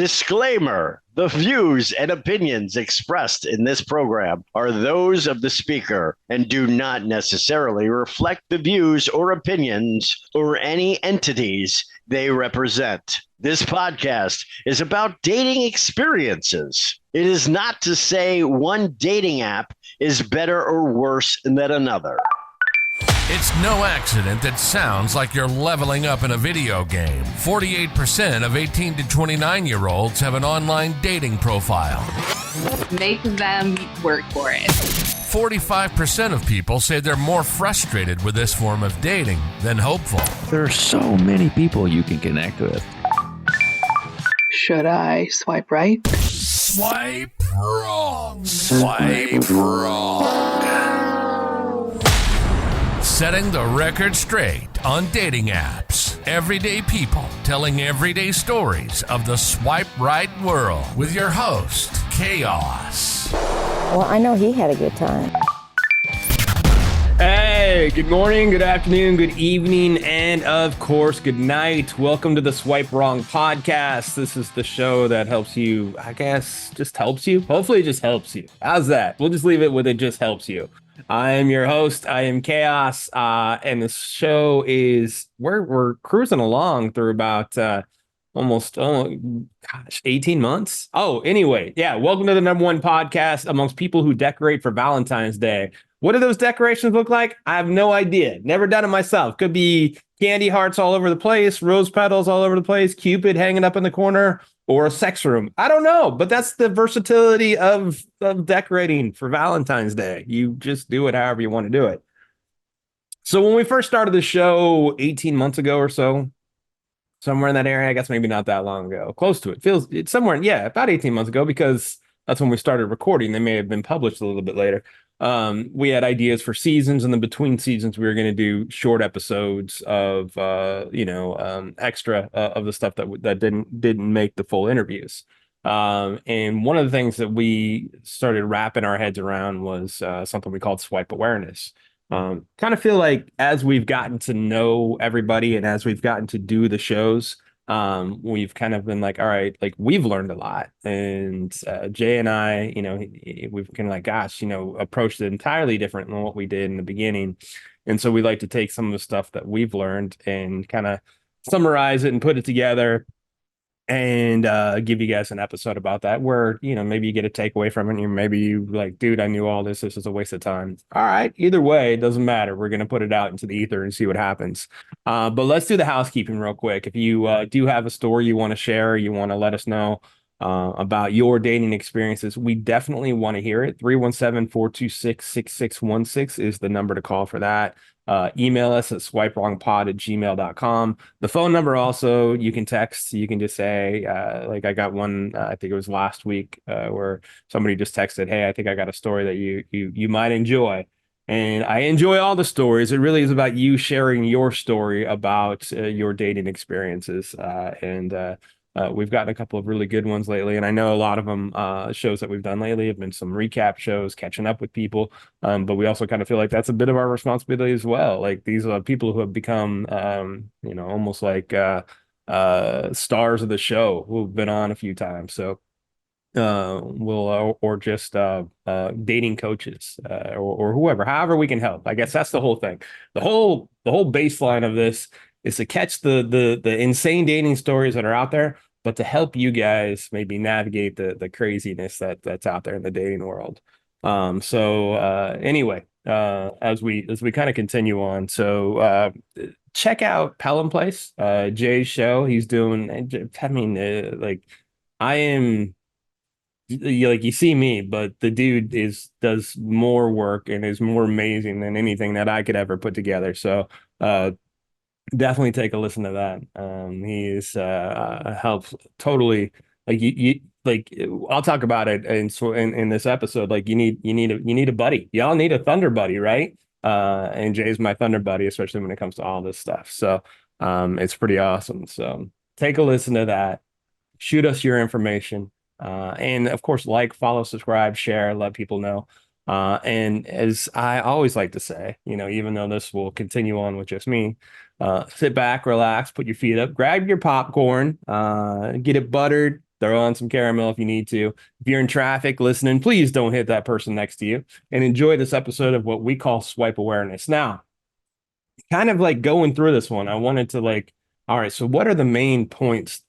Disclaimer: the views and opinions expressed in this program are those of the speaker and do not necessarily reflect the views or opinions or any entities they represent. This podcast is about dating experiences. It is not to say one dating app is better or worse than another. It's no accident that sounds like you're leveling up in a video game. 48% of 18 to 29-year-olds have an online dating profile. Make them work for it. 45% of people say they're more frustrated with this form of dating than hopeful. There are so many people you can connect with. Should I swipe right? Swipe wrong. Swipe wrong. Setting the record straight on dating apps. Everyday people telling everyday stories of the swipe right world with your host, Koss. Well, I know he had a good time. Hey, good morning, good afternoon, good evening, and of course, good night. Welcome to the Swipe Wrong podcast. This is the show that helps you, I guess, just helps you. Hopefully it just helps you. How's that? We'll just leave it with it just helps you. I am your host. I am Koss, and this show is we're cruising along through about almost 18 months. Oh, anyway, yeah. Welcome to the number one podcast amongst people who decorate for Valentine's Day. What do those decorations look like? I have no idea. Never done it myself. Could be candy hearts all over the place, rose petals all over the place, Cupid hanging up in the corner, or a sex room. I don't know, but that's the versatility of decorating for Valentine's Day. You just do it however you want to do it. So when we first started the show 18 months ago or so, somewhere in that area, I guess maybe not that long ago, close to it. It's somewhere, about 18 months ago, because that's when we started recording. They may have been published a little bit later. We had ideas for seasons, and then between seasons, we were going to do short episodes of, extra of the stuff that didn't make the full interviews. And one of the things that we started wrapping our heads around was something we called swipe awareness. Kind of feel like as we've gotten to know everybody and as we've gotten to do the shows, we've kind of been like, all right, like we've learned a lot. And Jay and I, we've kind of like, gosh, approached it entirely different than what we did in the beginning. And so we like to take some of the stuff that we've learned and kind of summarize it and put it together and give you guys an episode about that where, maybe you get a takeaway from it and maybe you like, dude, I knew all this. This is a waste of time. All right. Either way, it doesn't matter. We're going to put it out into the ether and see what happens. But let's do the housekeeping real quick. If you do have a story you want to share, you want to let us know about your dating experiences, we definitely want to hear it. 317-426-6616 is the number to call for that. Email us at swipewrongpod@gmail.com. The phone number also, you can text. You can just say, like I got one, I think it was last week, where somebody just texted, hey, I think I got a story that you might enjoy. And I enjoy all the stories. It really is about you sharing your story about your dating experiences. We've gotten a couple of really good ones lately, and I know a lot of them shows that we've done lately have been some recap shows, catching up with people. But we also kind of feel like that's a bit of our responsibility as well. Like these are people who have become, almost like stars of the show who've been on a few times. So or just dating coaches or whoever, however we can help. I guess that's the whole thing. The whole baseline of this is to catch the insane dating stories that are out there, but to help you guys maybe navigate the craziness that's out there in the dating world. Anyway, as we kind of continue on, so check out Pelham Place, Jay's show. He's doing, I am like, you see me, but the dude does more work and is more amazing than anything that I could ever put together. So, definitely take a listen to that. He's helps totally, like you like I'll talk about it in this episode. Like you need a buddy. Y'all need a thunder buddy, right? And Jay's my thunder buddy, especially when it comes to all this stuff. So it's pretty awesome. So take a listen to that. Shoot us your information. And of course, like, follow, subscribe, share, let people know. And as I always like to say, even though this will continue on with just me, sit back, relax, put your feet up, grab your popcorn, get it buttered, Throw on some caramel if you need to. If you're in traffic listening, please don't hit that person next to you, and enjoy this episode of what we call swipe awareness. Now, kind of like going through this one, I wanted to like, all right, so what are the main points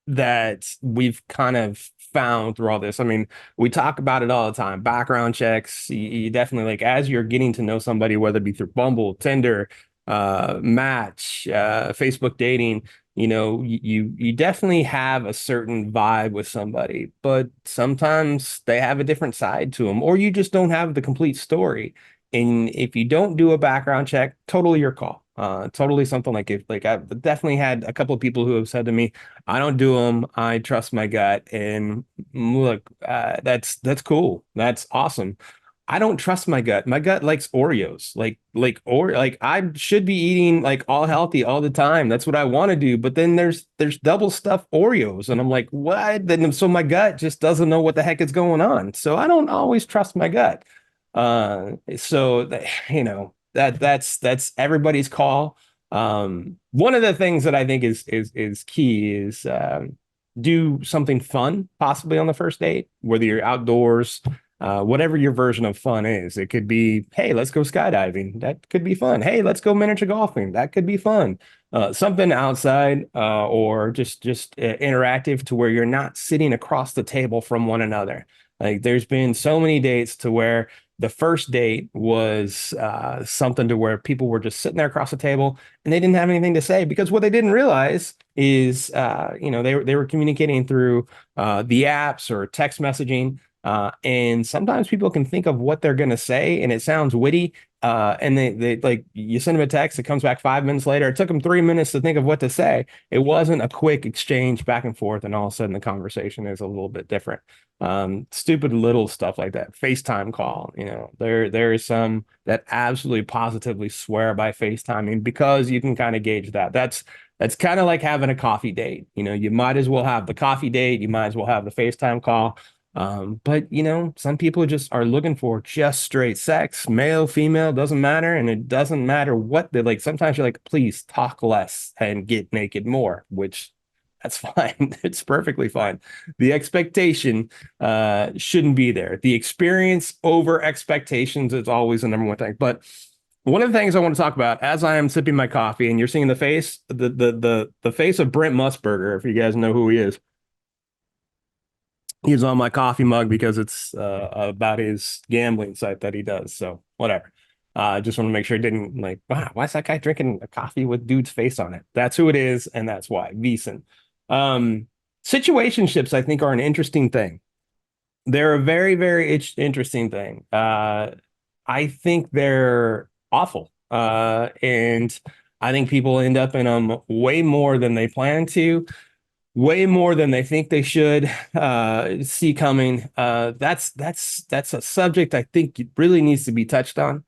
that we've kind of found through all this? I mean, we talk about it all the time. Background checks, you definitely like as you're getting to know somebody, whether it be through Bumble, Tinder, Match, Facebook dating, you definitely have a certain vibe with somebody, but sometimes they have a different side to them, or you just don't have the complete story. And if you don't do a background check, totally your call. Totally something like if like I've definitely had a couple of people who have said to me, I don't do them. I trust my gut. And look, that's cool. That's awesome. I don't trust my gut. My gut likes Oreos. Like I should be eating like all healthy all the time. That's what I want to do. But then there's double stuffed Oreos, and I'm like, what? Then so my gut just doesn't know what the heck is going on. So I don't always trust my gut. That's everybody's call. One of the things that I think is key is do something fun, possibly on the first date, whether you're outdoors, whatever your version of fun is. It could be, hey, let's go skydiving. That could be fun. Hey, let's go miniature golfing. That could be fun. Something outside, or just interactive to where you're not sitting across the table from one another. Like there's been so many dates to where the first date was something to where people were just sitting there across the table and they didn't have anything to say, because what they didn't realize is, they were communicating through the apps or text messaging. And sometimes people can think of what they're going to say and it sounds witty. And they like you send them a text, it comes back 5 minutes later. It took them 3 minutes to think of what to say. It wasn't a quick exchange back and forth, and all of a sudden the conversation is a little bit different. Stupid little stuff like that. FaceTime call, there is some that absolutely positively swear by FaceTiming because you can kind of gauge that. That's kind of like having a coffee date. You might as well have the coffee date, you might as well have the FaceTime call. But some people just are looking for just straight sex, male, female, doesn't matter. And it doesn't matter what they like. Sometimes you're like, please talk less and get naked more, which that's fine. It's perfectly fine. The expectation shouldn't be there. The experience over expectations is always the number one thing. But one of the things I want to talk about as I am sipping my coffee, and you're seeing the face, the face of Brent Musburger, if you guys know who he is. He's on my coffee mug because it's about his gambling site that he does. So whatever. I just want to make sure it didn't like, wow, why is that guy drinking a coffee with dude's face on it? That's who it is, and that's why. Veasan. Situationships, I think, are an interesting thing. They're a very, very interesting thing. I think they're awful. And I think people end up in them way more than they plan to. Way more than they think they should see coming. That's a subject I think really needs to be touched on,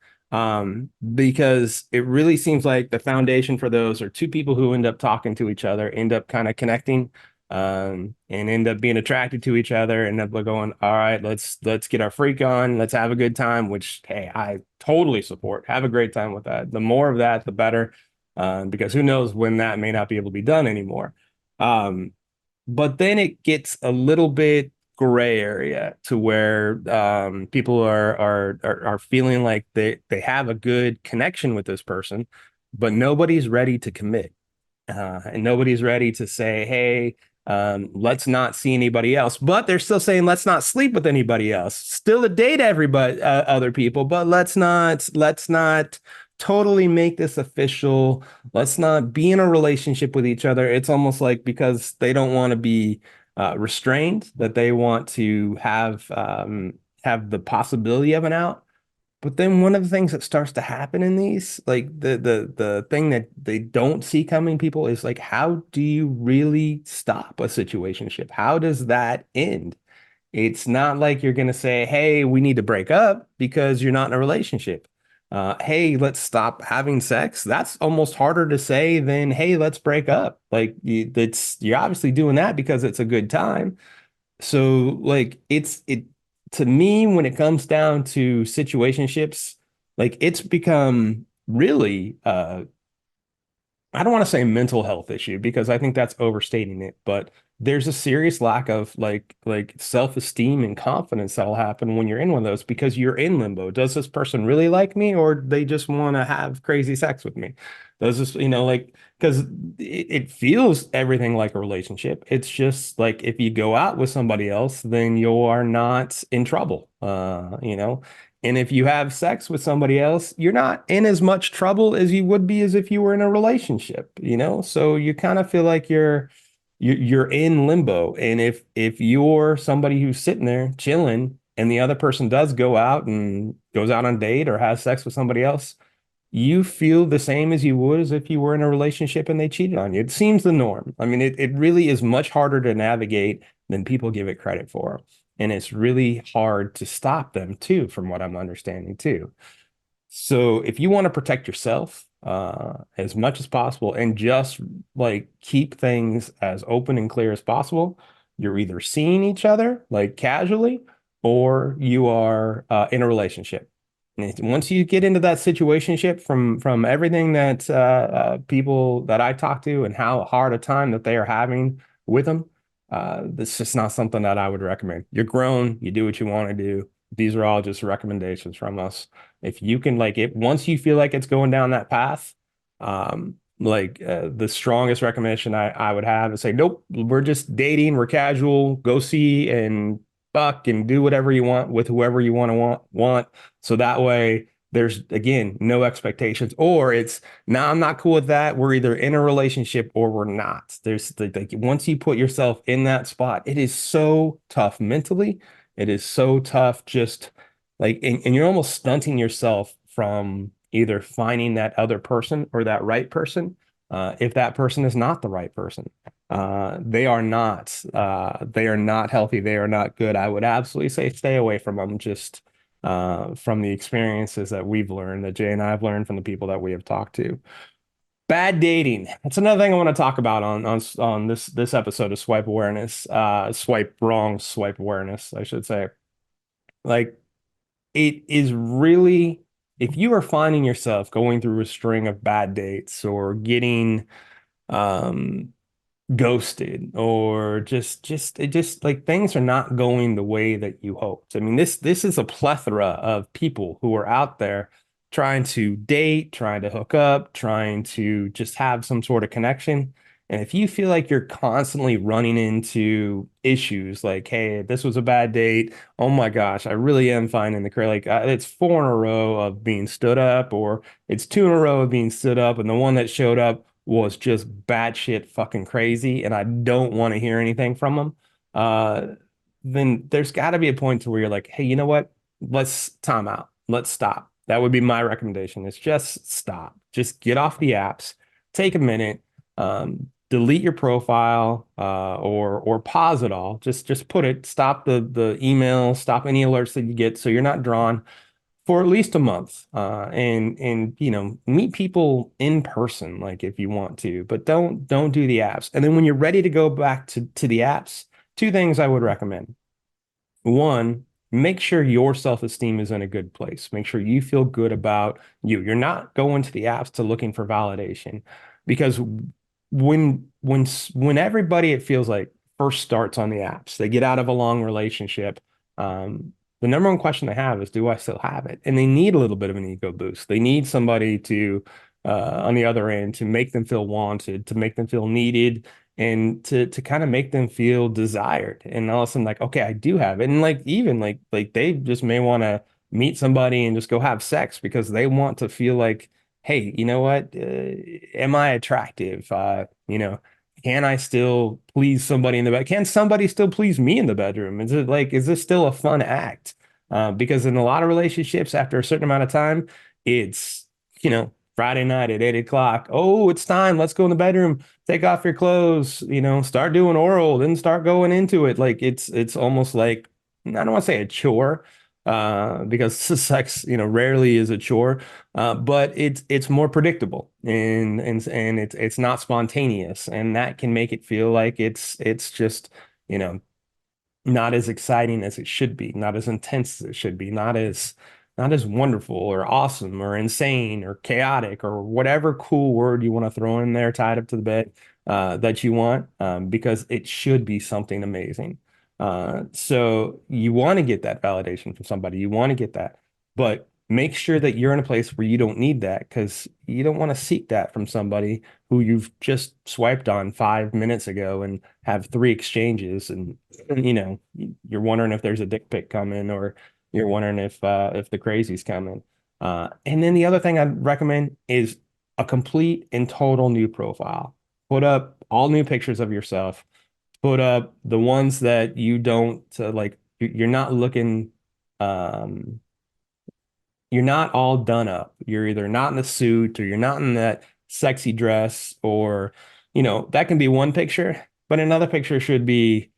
because it really seems like the foundation for those are two people who end up talking to each other, end up kind of connecting, and end up being attracted to each other, and end up going, all right, let's get our freak on, let's have a good time, which, hey, I totally support. Have a great time with that. The more of that, the better, because who knows when that may not be able to be done anymore. But then it gets a little bit gray area to where people are feeling like they have a good connection with this person, but nobody's ready to commit, and nobody's ready to say, hey, let's not see anybody else. But they're still saying, let's not sleep with anybody else. Still a date everybody, other people, but let's not totally make this official. Let's not be in a relationship with each other. It's almost like because they don't want to be restrained, that they want to have the possibility of an out. But then one of the things that starts to happen in these, like the thing that they don't see coming, people, is like, how do you really stop a situationship? How does that end? It's not like you're going to say, hey, we need to break up because you're not in a relationship. Hey, let's stop having sex. That's almost harder to say than, hey, let's break up. Like you're obviously doing that because it's a good time. So like it to me, when it comes down to situationships, like it's become really I don't want to say mental health issue because I think that's overstating it, but there's a serious lack of like self-esteem and confidence that'll happen when you're in one of those because you're in limbo. Does this person really like me, or they just want to have crazy sex with me? Does this, like, because it feels everything like a relationship. It's just like if you go out with somebody else, then you are not in trouble. And if you have sex with somebody else, you're not in as much trouble as you would be as if you were in a relationship. So you kind of feel like you're in limbo. And if you're somebody who's sitting there chilling and the other person does go out and goes out on a date or has sex with somebody else, you feel the same as you would as if you were in a relationship and they cheated on you. It seems the norm. I mean, it really is much harder to navigate than people give it credit for. And it's really hard to stop them too, from what I'm understanding too. So if you want to protect yourself as much as possible and just like keep things as open and clear as possible, you're either seeing each other like casually or you are in a relationship. And once you get into that situationship, from everything that people that I talk to and how hard a time that they are having with them, this is not something that I would recommend. You're grown, you do what you want to do. These are all just recommendations from us. If you can, like, it once you feel like it's going down that path, the strongest recommendation I would have is say, nope, we're just dating, we're casual, go see and fuck and do whatever you want with whoever you want. So that way there's, again, no expectations, or it's, no, I'm not cool with that. We're either in a relationship or we're not. There's like once you put yourself in that spot, it is so tough mentally. It is so tough, just like, and you're almost stunting yourself from either finding that other person or that right person. If that person is not the right person, they are not healthy. They are not good. I would absolutely say stay away from them, just from the experiences that we've learned, that Jay and I have learned from the people that we have talked to. Bad dating. That's another thing I want to talk about on this episode of Swipe Awareness. Swipe wrong, swipe awareness, I should say. Like, it is really, if you are finding yourself going through a string of bad dates or getting um ghosted, or just like things are not going the way that you hoped. I mean, this is a plethora of people who are out there trying to date, trying to hook up, trying to just have some sort of connection. And if you feel like you're constantly running into issues like, hey, this was a bad date. Oh my gosh, I really am finding the like it's four in a row of being stood up, or it's two in a row of being stood up, and the one that showed up was just batshit fucking crazy, and I don't want to hear anything from them, then there's got to be a point to where you're like, hey, you know what? Let's time out. Let's stop. That would be my recommendation. Is just stop. Just get off the apps. Take a minute. Delete your profile, or pause it all. Just put it. Stop the email. Stop any alerts that you get, so you're not drawn for at least a month, and meet people in person, like, if you want to, but don't do the apps. And then when you're ready to go back to the apps, two things I would recommend. One, make sure your self-esteem is in a good place. Make sure you feel good about you. You're not going to the apps to looking for validation, because when everybody, it feels like, first starts on the apps, they get out of a long relationship. The number one question they have is, do I still have it? And they need a little bit of an ego boost. They need somebody to, on the other end, to make them feel wanted, to make them feel needed, and to kind of make them feel desired. And all of a sudden, like, okay, I do have it. And like, even like they just may want to meet somebody and just go have sex because they want to feel like, hey, you know what? Am I attractive? Can I still please somebody in the bed? Can somebody still please me in the bedroom? Is this still a fun act? Because in a lot of relationships, after a certain amount of time, it's, Friday night at 8 o'clock. Oh, it's time. Let's go in the bedroom. Take off your clothes, start doing oral, then start going into it. Like, it's almost like, I don't want to say a chore, because sex, rarely is a chore, but it's more predictable, and it's not spontaneous, and that can make it feel like it's just, not as exciting as it should be, not as intense as it should be, not as wonderful or awesome or insane or chaotic or whatever cool word you want to throw in there tied up to the bed. that you want, because it should be something amazing. So you want to get that validation from somebody. You want to get that, but make sure that you're in a place where you don't need that, because you don't want to seek that from somebody who you've just swiped on 5 minutes ago and have three exchanges, and you're wondering if there's a dick pic coming, or you're wondering if the crazy's coming. And then the other thing I'd recommend is a complete and total new profile. Put up all new pictures of yourself. Put up the ones that you don't like. You're not looking. Um, you're not all done up. You're either not in a suit, or you're not in that sexy dress, or that can be one picture, but another picture should be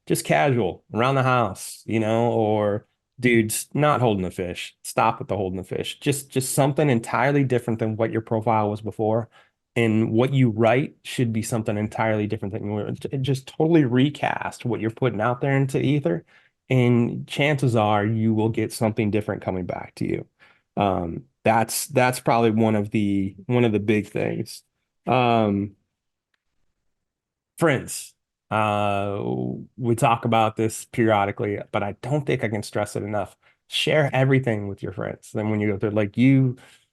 just casual around the house, or dudes not holding a fish. Stop with the holding the fish. Just something entirely different than what your profile was before. And what you write should be something entirely different than just totally recast what you're putting out there into ether. And chances are you will get something different coming back to you. That's probably one of the big things. Um, Friends. We talk about this periodically, but I don't think I can stress it enough. Share everything with your friends. Then when you go through, like,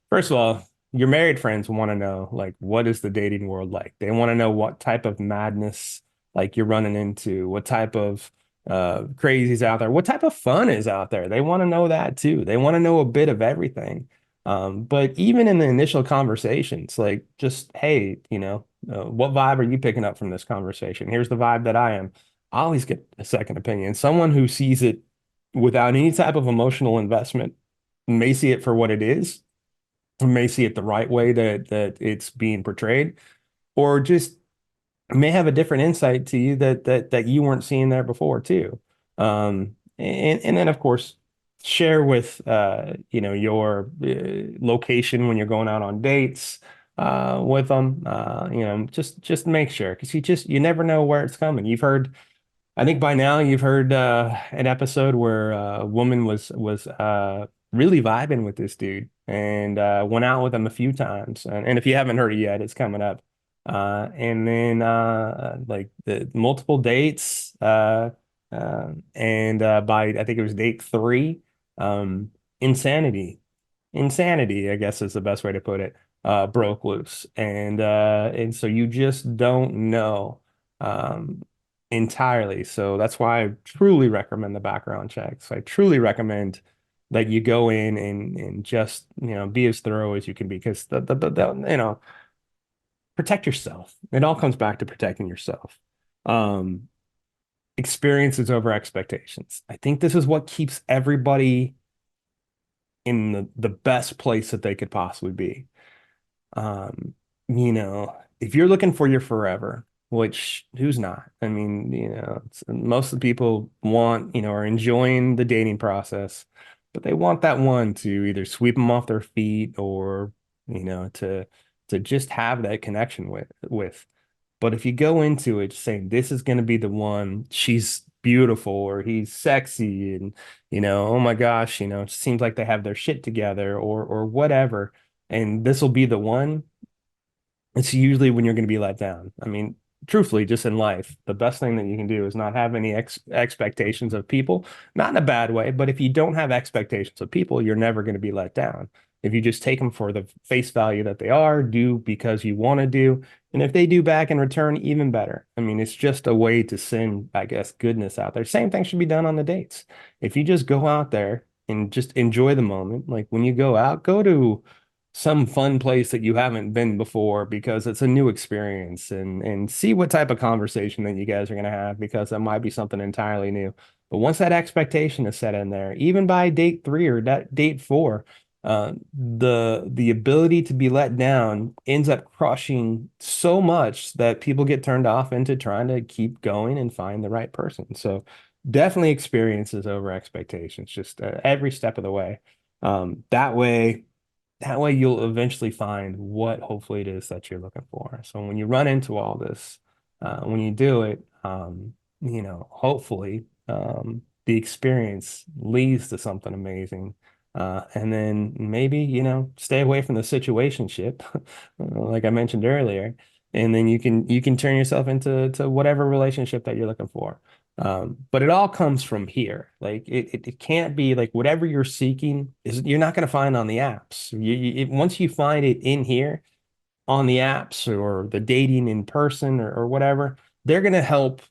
first of all, your married friends want to know, like, what is the dating world like? They want to know what type of madness, like, you're running into, what type of crazies out there, what type of fun is out there. They want to know that too. They want to know a bit of everything. But even in the initial conversations, like, just, hey, what vibe are you picking up from this conversation? Here's the vibe that I am. I always get a second opinion. Someone who sees it without any type of emotional investment may see it for what it is, may see it the right way that it's being portrayed, or just may have a different insight to you that you weren't seeing there before too. And then of course share with your location when you're going out on dates with them. Just make sure, because you never know where it's coming. I think by now you've heard an episode where a woman was really vibing with this dude, and went out with him a few times. And if you haven't heard it yet, it's coming up. And then like the multiple dates, and by I think it was date three, um, insanity, insanity, I guess is the best way to put it, broke loose, and so you just don't know. Um, Entirely. So that's why I truly recommend the background checks. I truly recommend that you go in and just, be as thorough as you can be, because protect yourself. It all comes back to protecting yourself. Um, Experiences over expectations. I think this is what keeps everybody in the best place that they could possibly be. Um, if you're looking for your forever, which who's not? I mean, most of the people are enjoying the dating process, but they want that one to either sweep them off their feet, or, to just have that connection with. But if you go into it saying this is going to be the one, she's beautiful or he's sexy, and oh my gosh, it seems like they have their shit together, or whatever, and this will be the one, it's usually when you're going to be let down. I mean, truthfully, just in life, the best thing that you can do is not have any expectations of people, not in a bad way, but if you don't have expectations of people, you're never going to be let down. If you just take them for the face value that they are, do because you want to do, and if they do back in return, even better. I mean, it's just a way to send, I guess, goodness out there. Same thing should be done on the dates. If you just go out there and just enjoy the moment, like when you go out, go to some fun place that you haven't been before, because it's a new experience, and see what type of conversation that you guys are going to have, because it might be something entirely new. But once that expectation is set in there, even by date three or that date four, the ability to be let down ends up crushing so much that people get turned off into trying to keep going and find the right person. So definitely experiences over expectations, just every step of the way. That way you'll eventually find what hopefully it is that you're looking for. So when you run into all this, when you do it, hopefully the experience leads to something amazing. And then maybe, stay away from the situationship, like I mentioned earlier. and then you can turn yourself into whatever relationship that you're looking for. But it all comes from here. Like it can't be like whatever you're seeking is you're not going to find on the apps. Once you find it in here on the apps or the dating in person or whatever, they're going to help.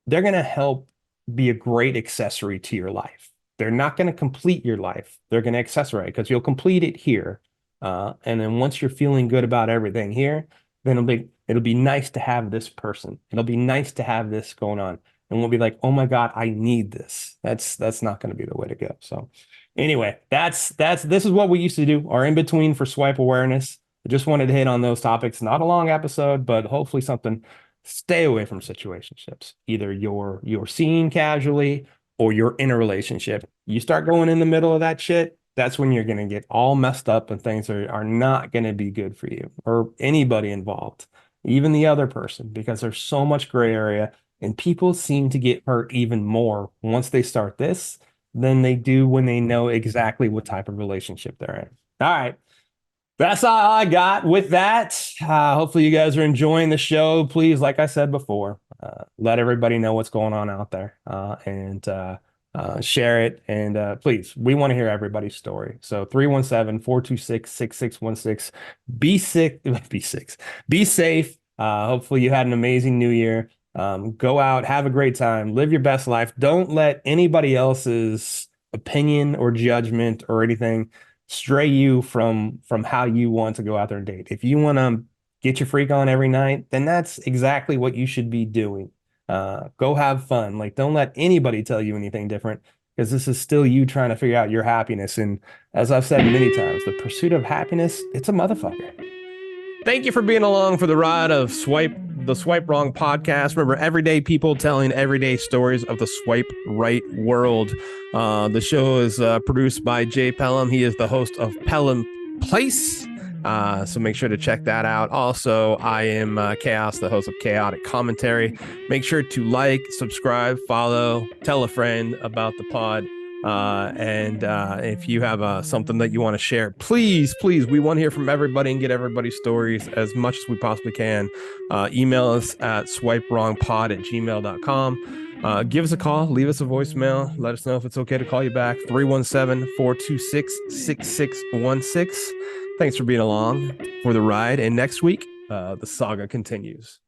They're going to help be a great accessory to your life. They're not going to complete your life. They're going to accessorize because you'll complete it here. And then once you're feeling good about everything here, then it'll be nice to have this person. It'll be nice to have this going on. And we'll be like, oh my God, I need this. That's not going to be the way to go. So anyway, this is what we used to do, our in between for swipe awareness. I just wanted to hit on those topics. Not a long episode, but hopefully something. Stay away from situationships. Either you're seen casually or you're in a relationship. You start going in the middle of that shit, that's when you're going to get all messed up and things are not going to be good for you or anybody involved, even the other person, because there's so much gray area and people seem to get hurt even more once they start this than they do when they know exactly what type of relationship they're in. All right. That's all I got with that. Hopefully you guys are enjoying the show. Please, like I said before, let everybody know what's going on out there and share it. And please, we want to hear everybody's story. So 317-426-6616. Be sick. Be safe. Hopefully you had an amazing new year. Go out, have a great time, live your best life. Don't let anybody else's opinion or judgment or anything stray you from how you want to go out there and date. If you want to get your freak on every night, then that's exactly what you should be doing. Go have fun. Like, don't let anybody tell you anything different, because this is still you trying to figure out your happiness. And as I've said many times, the pursuit of happiness, it's a motherfucker. Thank you for being along for the ride of the Swipe Wrong podcast. Remember, everyday people telling everyday stories of the swipe right world. The show is produced by Jay Pelham. He is the host of Pelham Place. So make sure to check that out. Also, I am Chaos, the host of Chaotic Commentary. Make sure to like, subscribe, follow, tell a friend about the pod. And if you have something that you want to share, please, we want to hear from everybody and get everybody's stories as much as we possibly can. Email us at swipewrongpod@gmail.com. Give us a call, leave us a voicemail. Let us know if it's okay to call you back. 317-426-6616. Thanks for being along for the ride. And next week, the saga continues.